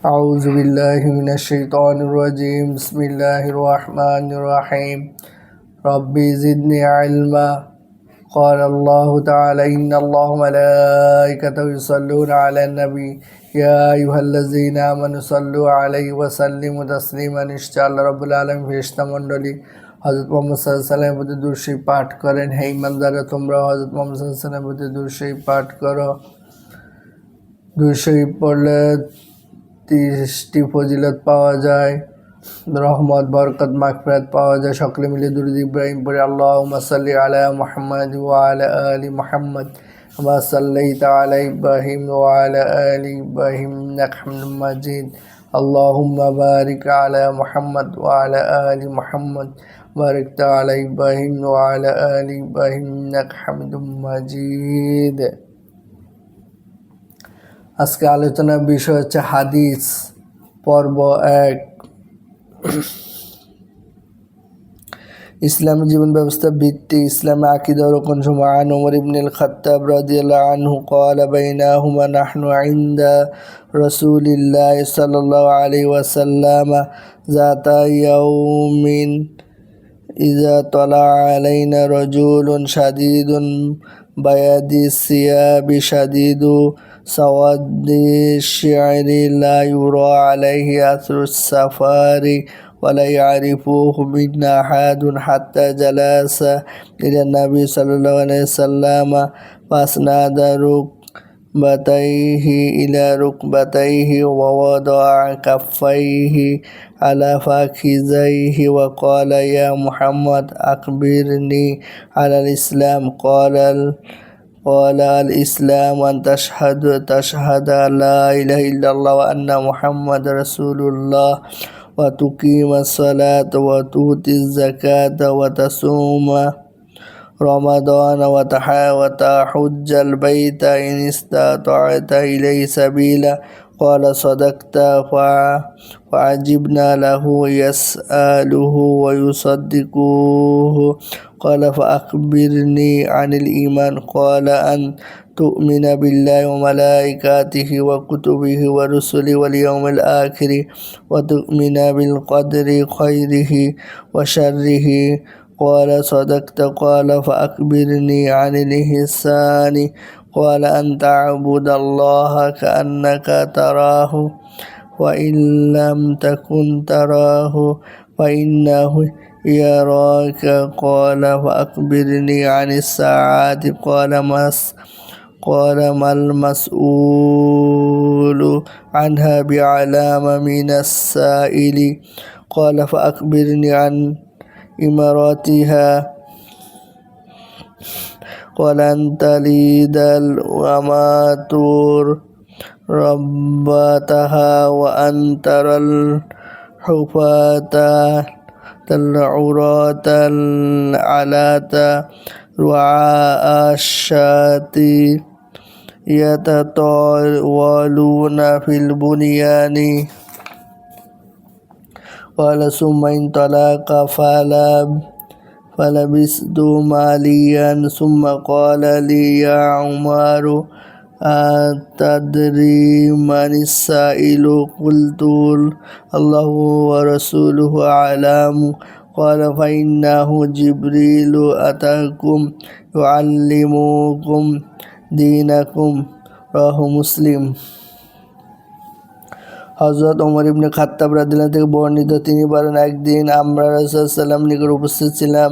أعوذ بالله من الشيطان الرجيم بسم الله الرحمن الرحيم ربي زدني علما قال الله تعالى إن الله ملائكته يصلون على النبي يا أيها الذين آمنوا صلوا عليه وسلموا تسليما নিশ্চয় আল্লাহ রাব্বুল আলামিন ফেরেশতা মণ্ডলী হযরত মুহাম্মদ সাল্লাল্লাহু আলাইহি ওয়াসাল্লামের প্রতি দুরূদ শরীফ পাঠ করেন। হে ঈমানদাররা, তোমরা হযরত মুহাম্মদ সাল্লাল্লাহু আলাইহি ওয়াসাল্লামের প্রতি দুরূদ শরীফ পাঠ করো। দুরূদ শরীফ পড়লে 30টি ফজিলত পাওয়া যায়, রহমত, বরকত, মাগফিরাত পাওয়া যায়। সকলে মিলে দুরূদ ইব্রাহিম পড়ে আল্লাহুম্মা সাল্লি আলা মুহাম্মাদ ওয়া আলা আলি মুহাম্মাদ কামা সাল্লাইতা আলা ইব্রাহিম ওয়া আলা আলি ইব্রাহিম ইন্নাকা হামিদুম মাজিদ। আল্লাহুম্মা বারিক আলা মুহাম্মাদ ওয়া আলা আলি মুহাম্মাদ বারিকতা আলা ইব্রাহিম ওয়া আলা আলি ইব্রাহিম ইন্নাকা হামিদুম মাজিদ। আজকে আলোচনার বিষয় হচ্ছে হাদিস পর্ব 1। ইসলামী জীবন ব্যবস্থা ভিত্তি। ইসলামে আকীদা ও রোকনসমূহ। আন ওমর ইবনুল খাত্তাব রাদিয়াল্লাহু আনহু ক্বালা বাইনাহুমা নাহনু ইনদা রাসূলিল্লাহি সাল্লাল্লাহু আলাইহি ওয়াসাল্লাম যাতা ইয়াউমিন ইযা তালা আলাইনা রাজুলুন শাদীদুন বায়াদি সিয়াবি শাদীদু সাওয়াদি শি'রি লা ইউরা আলাইহি আথরুস সাফারি ওয়ালা ইয়ারিফুহু মিন্না আহাদুন হাত্তা জালাসা ইলা নবী সাল্লাল্লাহু আলাইহি ওয়াসাল্লাম ফাসনাদা রুকবাতাইহি ইলা রুকবাতাইহি ওয়া ওয়াদা'a কাফাইহি আলা ফাখিজাইহি ওয়া ক্বালা ইয়া মুহাম্মদ আখবিরনি আলাল ইসলাম। قال الإسلام أن تشهد لا إله إلا الله وأن محمد رسول الله وتقيم الصلاة وتؤتي الزكاة وتصوم رمضان وتحج البيت إن استطعت إليه سبيلا. قال صدقت. فعجبنا له يسأله ويصدقه. قال فأخبرني عن الإيمان. قال أن تؤمن بالله وملائكته وكتبه ورسله واليوم الآخر وتؤمن بالقدر خيره وشره. قال صدقت. قال فأخبرني عن الإحسان. قال أن تعبد الله كأنك تراه وإن لم تكن تراه فإنه يراك. قال فأخبرني عن الساعة. قال ما المسؤول عنها بعلام من السائل. قال فأخبرني عن إماراتها. قال أن تلد الأمة ربتها وأن ترى الحفاة العراة العلاة رعاء الشاة يتطاولون في البنيان. قال ثم انطلق فلبثت ماليا ثم قال لي يا عمر أتدري من السائل؟ قلت الله ورسوله أعلم. قال فإنه جبريل أتاكم يعلمكم دينكم. رواه مسلم। হযরত ওমর ইবনে খাত্তাব রাদিয়াল্লাহু থেকে বর্ণিত, তিনি বলেন, একদিন আমরা রাসূলুল্লাহ সাল্লাল্লাহু আলাইহি ওয়াসাল্লাম নিকট উপস্থিত ছিলাম।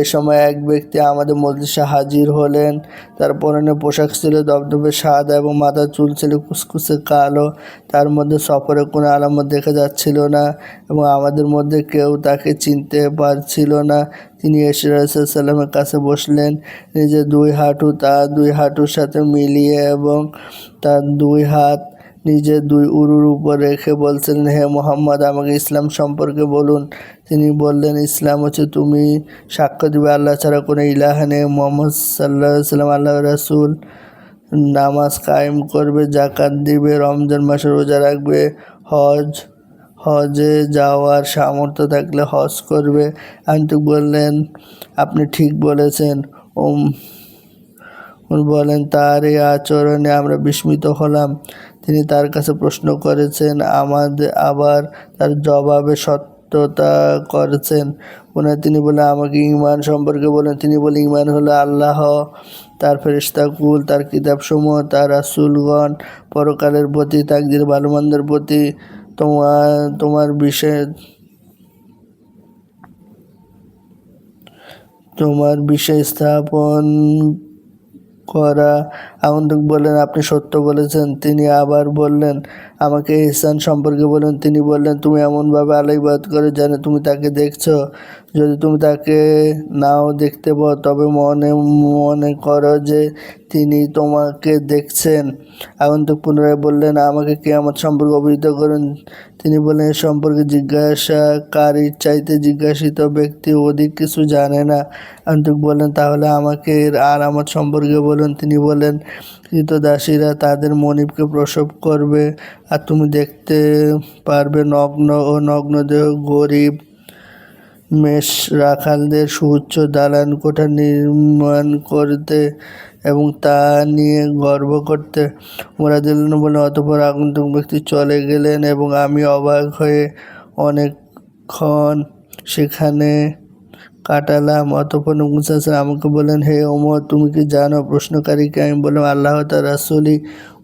এ সময় এক ব্যক্তি আমাদের মজলিসে হাজির হলেন। তার পরনে পোশাক ছিল ধবধবে সাদা এবং মাথার চুল ছিল কুচকুচে কালো। তার মধ্যে সফরের কোনো আলামত দেখা যাচ্ছিল না এবং আমাদের মধ্যে কেউ তাকে চিনতে পারছিল না। তিনি এসে রাসূলুল্লাহ সাল্লাল্লাহু আলাইহি ওয়াসাল্লামের কাছে বসলেন, নিজের দুই হাঁটু তার দুই হাঁটুর সাথে মিলিয়ে এবং তার দুই হাত নিজের দুই উরুর উপর রেখে বলছিলেন, হে মুহাম্মদ, আমাকে ইসলাম সম্পর্কে বলুন। তিনি বললেন, ইসলাম হচ্ছে তুমি সাক্ষ্য দিবে আল্লাহ ছাড়া কোনো ইলাহ নেই, মুহাম্মদ সাল্লাল্লাহু আলাইহি ওয়াসাল্লাম আল্লাহর রাসূল, নামাজ কায়েম করবে, যাকাত দিবে, রমজান মাসে রোজা রাখবে, হজে যাওয়ার সামর্থ্য থাকলে হজ করবে। আমি তো বললেন, আপনি ঠিক বলেছেন। বলেন, তার এই আচরণে আমরা বিস্মিত হলাম। তিনি তার কাছে প্রশ্ন করেছেন, আবার তার জবাবে সত্যতা করেছেন। পুনরায় তিনি বলেন, আমাকে ঈমান সম্পর্কে বলেন। তিনি বলেন, ঈমান হলো আল্লাহ, তার ফেরেশতাকুল, তার কিতাবসমূহ, তার রাসূলগণ, পরকালের প্রতি, তাকদীর ভালো মন্দের প্রতি তোমার বিষয় স্থাপন করা। আগন্তুক বললেন, আপনি সত্য বলেছেন। তিনি আবার বললেন, আমাকে ইহসান সম্পর্কে বলেন। তিনি বললেন, তুমি এমনভাবে আল্লাহ ইবাদত করো যেন তুমি তাকে দেখছো। যদি তুমি তাকে নাও দেখতে পাও তবে মনে মনে করো যে তিনি তোমাকে দেখছেন। আগন্তুক পুনরায় বললেন, আমাকে কিয়ামত সম্পর্কে অবহিত করুন। তিনি বললেন, এ সম্পর্কে জিজ্ঞাসাকারীর চাইতে জিজ্ঞাসিত ব্যক্তি অধিক কিছু জানে না। আগন্তুক বললেন, তাহলে আমাকে এর আলামত সম্পর্কে বলুন। তিনি বললেন, কৃতদাসীরা তাদের মনিবকে প্রসব করবে, আর তুমি দেখতে পারবে নগ্ন ও নগ্নদেহ গরিব মেষ রাখালদের সুউচ্চ দালান কোঠা নির্মাণ করতে এবং তা নিয়ে গর্ব করতে। মুরাদুল্লাহ বলেন, অতঃপর আগন্তুক ব্যক্তি চলে গেলেন এবং আমি অবাক হয়ে অনেকক্ষণ সেখানে কাটালাম। অতঃপর নবী সাল্লাল্লাহু আলাইহি ওয়াসাল্লাম আমাকে বললেন, হে ওমর, তুমি কি জানো? প্রশ্নকারীকে আমি বললাম, আল্লাহ তার রাসূলই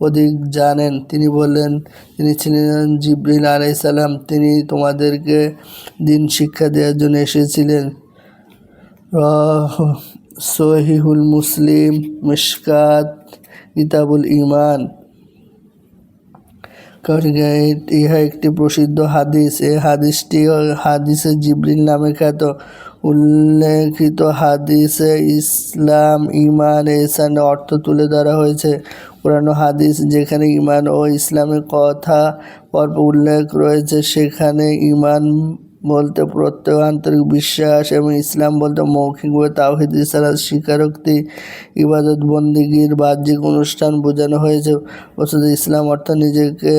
অধিক জানেন। তিনি বললেন, তিনি ছিলেন জিবরিল আলাইহিস সালাম। তিনি তোমাদেরকে দিন শিক্ষা দেওয়ার জন্য এসেছিলেন। সহিহুল মুসলিম, মিশকাত, কিতাবুল ঈমান। ইহা একটি প্রসিদ্ধ হাদিস। এই হাদিসটি হাদিসে জিবরিল নামে খ্যাত। উল্লেখিত হাদিসে ইসলাম, ঈমান, ইহসানের অর্থ তুলে ধরা হয়েছে। পুরানো হাদিস যেখানে ঈমান ও ইসলামের কথা পরপর উল্লেখ রয়েছে, সেখানে ঈমান বলতে প্রত্যয় আন্তরিক বিশ্বাস এবং ইসলাম বলতে মৌখিকভাবে তাওহীদ রিসালাত স্বীকারোক্তি, ইবাদত বন্দেগীর বাহ্যিক অনুষ্ঠান বোঝানো হয়েছে। বস্তুত ইসলাম অর্থ নিজেকে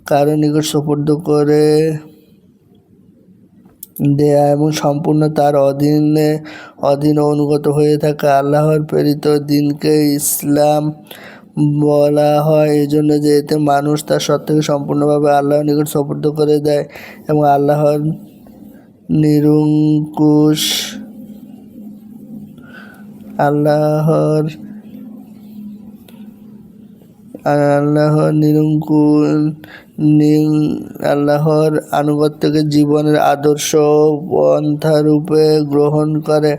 কারো নিকট সুপুর্দ করে দেয়া এবং সম্পূর্ণ তার অধীন অনুগত হয়ে থাকা। আল্লাহর প্রেরিত দিনকে ইসলাম বলা হয় এজন্য যে এতে মানুষ তার সত্তাকে সম্পূর্ণভাবে আল্লাহর নিকট সুপুর্দ করে দেয় এবং আল্লাহর নিরঙ্কুশ আল্লাহর আনুগত্যকে জীবনের আদর্শ পন্থারূপে গ্রহণ করে।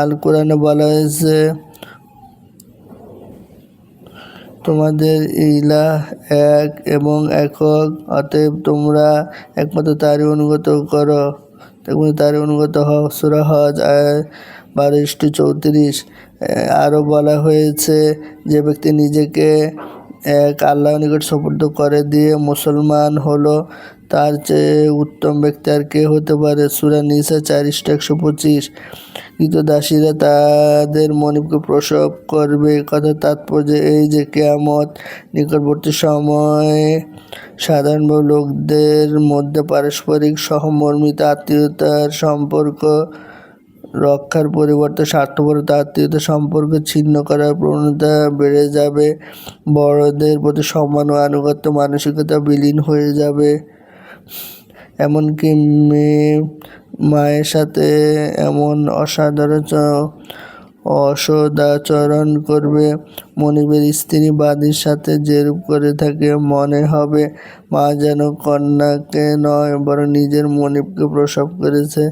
আল কোরআনে বলা হয়েছে, তোমাদের ইলাহ এক এবং একক, অতএব তোমরা একমাত্র তারই অনুগত হও। সূরা হজ 12:34। আরও বলা হয়েছে, যে ব্যক্তি নিজেকে এক আল্লাহর নিকট সুপুর্দ করে দিয়ে মুসলমান হলো, তার চেয়ে উত্তম ব্যক্তি আর কে হতে পারে? সূরা নিসা 4:125। কৃতদাসীরা তাদের মনিবকে প্রসব করবে। কথার তাৎপর্য এই যে কিয়ামত নিকটবর্তী সময়ে সাধারণভাবে লোকদের মধ্যে পারস্পরিক সহমর্মিতা, আত্মীয়তার সম্পর্ক রক্ষার পরিবর্তে স্বার্থপরতা আত্মীয়তার সম্পর্ক ছিন্ন করার প্রবণতা বেড়ে যাবে। বড়দের প্রতি সম্মান ও আনুগত্য মানসিকতা বিলীন হয়ে যাবে। এমনকি মায়ের সাথে এমন অসদাচরণ করবে। মনিবের স্ত্রী বাদীর সাথে যেরূপ করে থাকে, মনে হবে মা যেন কন্যাকে নয় বরং নিজের মনিবকে প্রসব করেছে।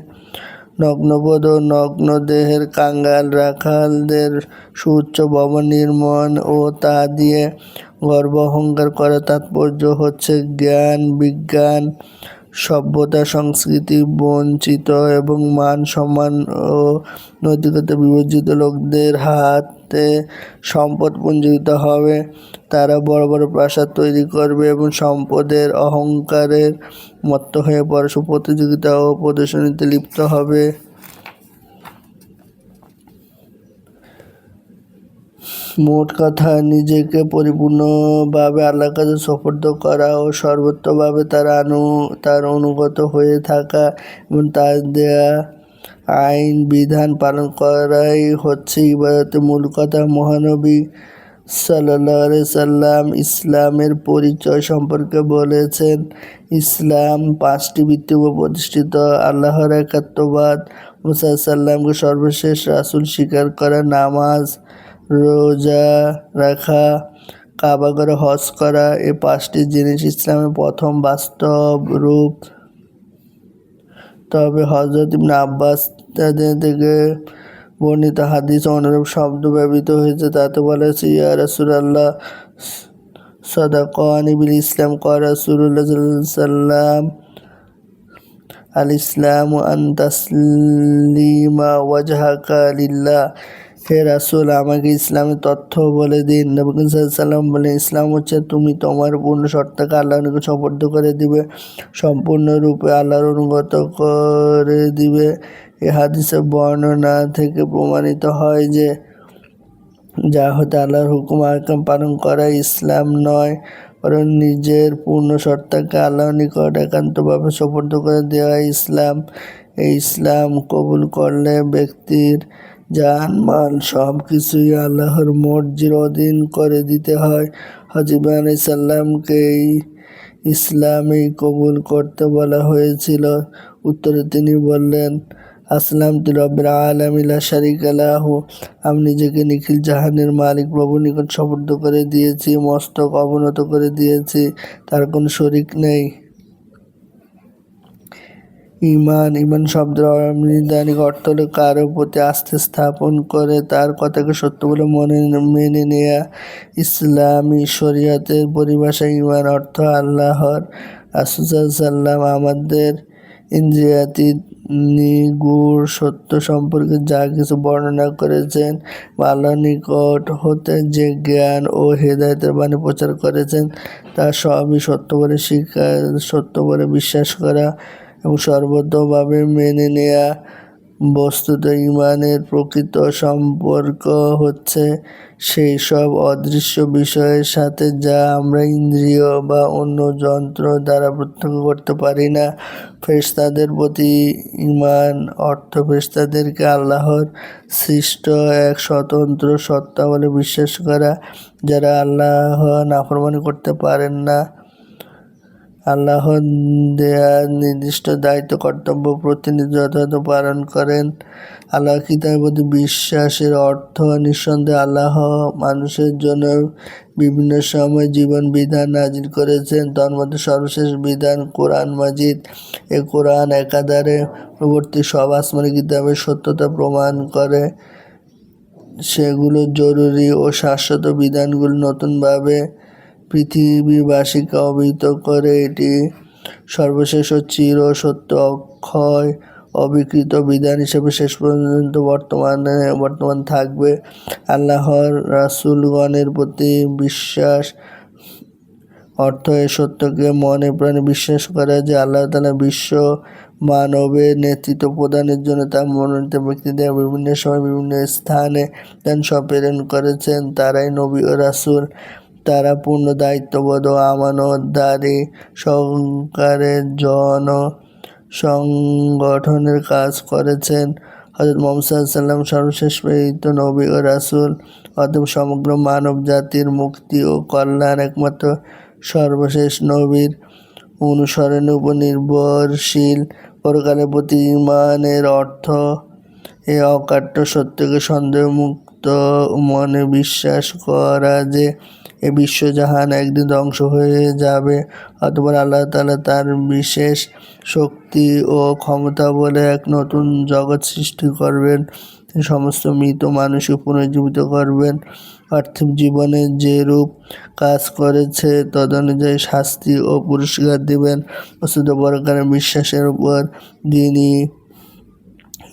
নগ্নবোধ ও নগ্ন দেহের কাঙ্গাল রাখালদের সুউচ্চ ভবন নির্মাণ ও তা দিয়ে গর্ব অহংকার করার তাৎপর্য হচ্ছে জ্ঞান, বিজ্ঞান, সভ্যতা, সংস্কৃতি বঞ্চিত এবং মান সম্মান ও নৈতিকতা বিবর্জিত লোকদের হাতে সম্পদ পুঞ্জীভূত হবে। তারা বড় বড় প্রাসাদ তৈরি করবে এবং সম্পদের অহংকারের মত্ত হয়ে পরস্পর প্রতিযোগিতা ও প্রদর্শনীতে লিপ্ত হবে। মোট কথা, নিজেকে পরিপূর্ণভাবে আল্লাহর কাছে সুপুর্দ করা ও সর্বতোভাবে তার অনুগত হয়ে থাকা এবং তার দেয়া আইন বিধান পালন করাই হচ্ছে ইবাদতের মূল কথা। মহানবী সাল্লাল্লাহু আলাইহি সাল্লাম ইসলামের পরিচয় সম্পর্কে বলেছেন, ইসলাম 5টি ভিত্তির উপর প্রতিষ্ঠিত। আল্লাহর একাত্মবাদ, মুসা সাল্লামকে সর্বশেষ রাসূল স্বীকার করা, নামাজ, রোজা রাখা, কাবা ঘরে হজ করা, এই 5টি জিনিস ইসলামের প্রথম বাস্তব রূপ। তবে হযরত ইবনে আব্বাস থেকে বর্ণিত হাদিসে অনুরূপ শব্দ ব্যবহৃত হয়েছে। তাতে বলা হয়েছে, ইয়া রাসূলুল্লাহ সাদাকানি বিল ইসলাম ক্বালা রাসূলুল্লাহ সাল্লাল্লাহু আলাইহি ওয়াসাল্লাম আল ইসলামু আন তাসলিমা ওয়াজহাকা লিল্লাহ। হে রাসূল, আমাকে ইসলামের তথ্য বলে দিন। নবী করিম সাল্লাল্লাহু আলাইহি ওয়াসাল্লাম বলেন, ইসলাম হচ্ছে তুমি তোমার পূর্ণ সত্তাকে আল্লাহর নিকট সুপর্দ করে দিবে, সম্পূর্ণরূপে আল্লাহর অনুগত করে দিবে। এই হাদিসের বর্ণনা থেকে প্রমাণিত হয় যে যা হতে আল্লাহর হুকুম আহকাম পালন করা ইসলাম নয়, বরং নিজের পূর্ণ সত্তাকে আল্লাহর নিকট একান্তভাবে সুপর্দ করে দেওয়া ইসলাম। এই ইসলাম কবুল করলে ব্যক্তির জান মাল সব কিছুই আল্লাহর মর্জির অধীন করে দিতে হয়। হযরত ইব্রাহিম আলাইহিস সালামকে এই ইসলামেই কবুল করতে বলা হয়েছিল। উত্তরে তিনি বললেন, আসলামতু রাব্বিল আলামিন লা শারীকা লাহু, আমি নিজেকে নিখিল জাহানের মালিক প্রভুর নিকট সুপর্দ করে দিয়েছি, মস্তক অবনত করে দিয়েছি, তার কোনো শরীক নেই। ঈমান শব্দের অমৃতানিক অর্থ হলো কারো প্রতি আস্থা স্থাপন করে তার কথাকে সত্য বলে মেনে নেয়া। ইসলামী শরীয়তের পরিভাষায় ঈমান অর্থ আল্লাহর রাসূল সাল্লাল্লাহু আলাইহি ওয়াসাল্লাম আমাদের ইন্দ্রিয়াতীত নিগূঢ় সত্য সম্পর্কে যা কিছু বর্ণনা করেছেন বা আল্লাহর নিকট হতে যে জ্ঞান ও হেদায়েতের বাণী প্রচার করেছেন তা সবই সত্য বলে বিশ্বাস করা এবং সর্বতোভাবে মেনে নেয়া। বস্তুত ঈমানের প্রকৃত সম্পর্ক হচ্ছে সেই সব অদৃশ্য বিষয়ের সাথে যা আমরা ইন্দ্রিয় বা অন্য যন্ত্র দ্বারা প্রত্যক্ষ করতে পারি না। ফেরেশতাদের প্রতি ঈমান অর্থ ফেরেশতাদেরকে আল্লাহর সৃষ্ট এক স্বতন্ত্র সত্তা বলে বিশ্বাস করা, যারা আল্লাহ নাফরমানি করতে পারেন না, আল্লাহর দেয়া নির্দিষ্ট দায়িত্ব কর্তব্য প্রতিনিধি যথাযথ পালন করেন। আল্লাহর কিতাবের প্রতি বিশ্বাসের অর্থ নিঃসন্দেহে আল্লাহ মানুষের জন্য বিভিন্ন সময় জীবন বিধান নাজিল করেছেন। তন্মধ্যে সর্বশেষ বিধান কোরআন মাজিদ। এই কোরআন একাধারে পূর্ববর্তী সব আসমানি কিতাবের সত্যতা প্রমাণ করে। সেগুলো জরুরি ও শাশ্বত বিধানগুলো নতুনভাবে পৃথিবীবাসীকে অবহিত করে। এটি সর্বশেষ ও চির সত্য অক্ষয় অবিকৃত বিধান হিসেবে শেষ পর্যন্ত বর্তমান থাকবে। আল্লাহর রাসূলগণের প্রতি বিশ্বাস অর্থ এ সত্যকে মনে প্রাণে বিশ্বাস করা যে আল্লাহ তাআলা বিশ্ব মানবের নেতৃত্ব প্রদানের জন্য তার মনোনীত ব্যক্তিদের বিভিন্ন সময় বিভিন্ন স্থানে প্রেরণ করেছেন। তারাই নবী ও রাসূল। তারা পূর্ণ দায়িত্ববোধ ও আমানতদারি সহকারে সংগঠনের কাজ করেছেন। হযরত মুহাম্মদ সাল্লাল্লাহু আলাইহি ওয়াসাল্লাম সর্বশেষ প্রেরিত নবী ও রাসূল, অতএব সমগ্র মানব জাতির মুক্তি ও কল্যাণ একমাত্র সর্বশেষ নবীর অনুসরণের উপর নির্ভরশীল। পরকালের প্রতি ঈমানের অর্থ এই অকাট্য সত্যকে সন্দেহমুক্ত মনে বিশ্বাস করা যে এ বিশ্বজাহান একদিন ধ্বংস হয়ে যাবে, অতঃপর আল্লাহ তাআলা তার বিশেষ শক্তি ও ক্ষমতা বলে এক নতুন জগৎ সৃষ্টি করবেন। তিনি সমস্ত মৃত মানুষকে পুনর্জীবিত করবেন, পার্থিব জীবনে যে রূপ কাজ করেছে তদনুযায়ী শাস্তি ও পুরস্কার দিবেন। বস্তুত পরকালের বিশ্বাসের উপর দ্বীনি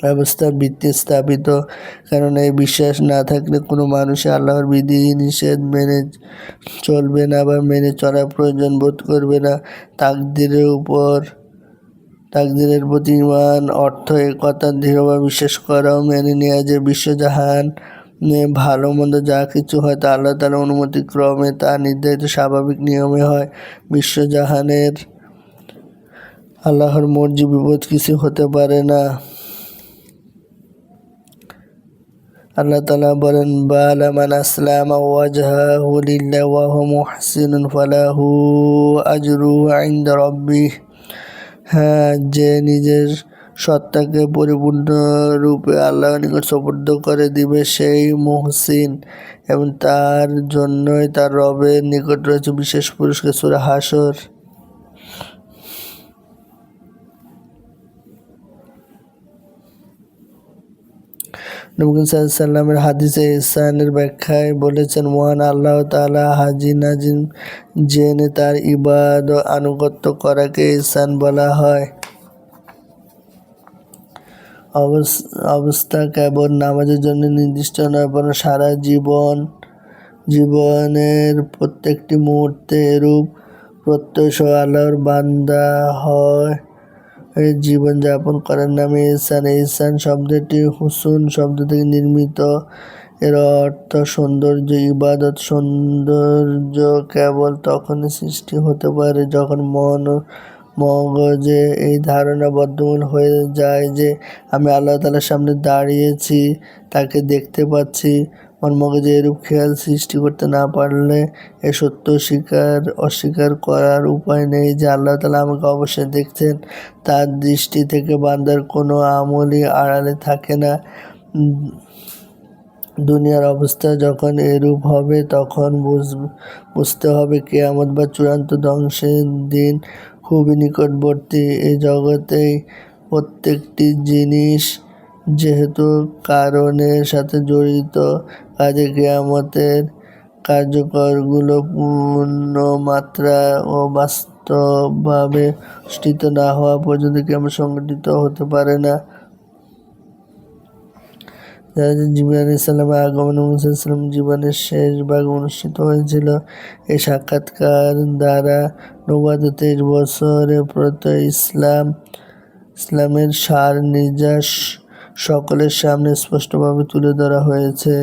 ব্যবস্থার ভিত্তি স্থাপিত, কারণ এই বিশ্বাস না থাকলে কোনো মানুষই আল্লাহর বিধি নিষেধ মেনে চলবে না বা মেনে চলার প্রয়োজন বোধ করবে না। তাকদীরের প্রতি ঈমান অর্থ এ কথা দৃঢ়ভাবে বিশ্বাস করা ও মেনে নেয়া যে বিশ্বজাহান ভালো মন্দ যা কিছু হয় তা আল্লাহ তাআলার অনুমতিক্রমে তার নির্ধারিত স্বাভাবিক নিয়মে হয়। বিশ্বজাহানের আল্লাহর মর্জি বিপরীত কিছু হতে পারে না। আল্লাহ তাআলা বলেন বালা মান আসলামা ওয়াজহাহু লিল্লাহি ওয়া হুয়া মুহসিনুন ফালাহু আজরুহু ইনদা রাব্বিহ। হ্যাঁ, যে নিজের সত্তাকে পরিপূর্ণরূপে আল্লাহর নিকট সোপর্দ করে দিবে সেই মুহসিন এবং তার জন্যই তার রবের নিকট রয়েছে বিশেষ পুরস্কার। সূরা হাসর। নবী করিম সাল্লাল্লাহু আলাইহি ওয়াসাল্লামের হাদিসে ইহসানের ব্যাখ্যায় বলেছেন, মহান আল্লাহ তাআলা হাজি নাজিম জেনে তার ইবাদত আনুগত্য করাকে ইহসান বলা হয়। অবস্থা কেবল নামাজের জন্য নির্দিষ্ট নয়, বরং সারা জীবনের প্রত্যেকটি মুহূর্তে এরূপ প্রত্যয় সহ আল্লাহর বান্দা হয় জীবনযাপন করার নামে ইহসান। ইহসান শব্দটি হুসন শব্দ থেকে নির্মিত। এর অর্থ সৌন্দর্য। ইবাদত সৌন্দর্য কেবল তখনই সৃষ্টি হতে পারে যখন মগজে এই ধারণা বদ্ধমূল হয়ে যায় যে আমি আল্লাহ তাআলার সামনে দাঁড়িয়েছি, তাকে দেখতে পাচ্ছি। আমার মগজে এরূপ খেয়াল সৃষ্টি করতে না পারলে এ সত্য অস্বীকার করার উপায় নেই যে আল্লাহ তাআলা আমাকে অবশ্যই দেখছেন। তার দৃষ্টি থেকে বান্দার কোনো আমলই আড়ালে থাকে না। দুনিয়ার অবস্থা যখন এরূপ হবে তখন বুঝতে হবে কিয়ামত বা চূড়ান্ত ধ্বংসের দিন খুবই নিকটবর্তী। এই জগতেই প্রত্যেকটি জিনিস যেহেতু কারণের সাথে জড়িত, কাজে কিয়ামতের কার্যকরগুলো পূর্ণ মাত্রা ও বাস্তবভাবে অনুষ্ঠিত না হওয়া পর্যন্ত কিয়ামত সংঘটিত হতে পারে না। জিবরীল আলাইহিস সালামের আগমন মুসা আলাইহিস সালামের জীবনের শেষ ভাগ অনুষ্ঠিত হয়েছিল। এই সাক্ষাৎকার দ্বারা নবুয়তের 23 বছরের প্রত্যয় ইসলামের সার নির্যাস সকলের সামনে স্পষ্টভাবে তুলে ধরা হয়েছে।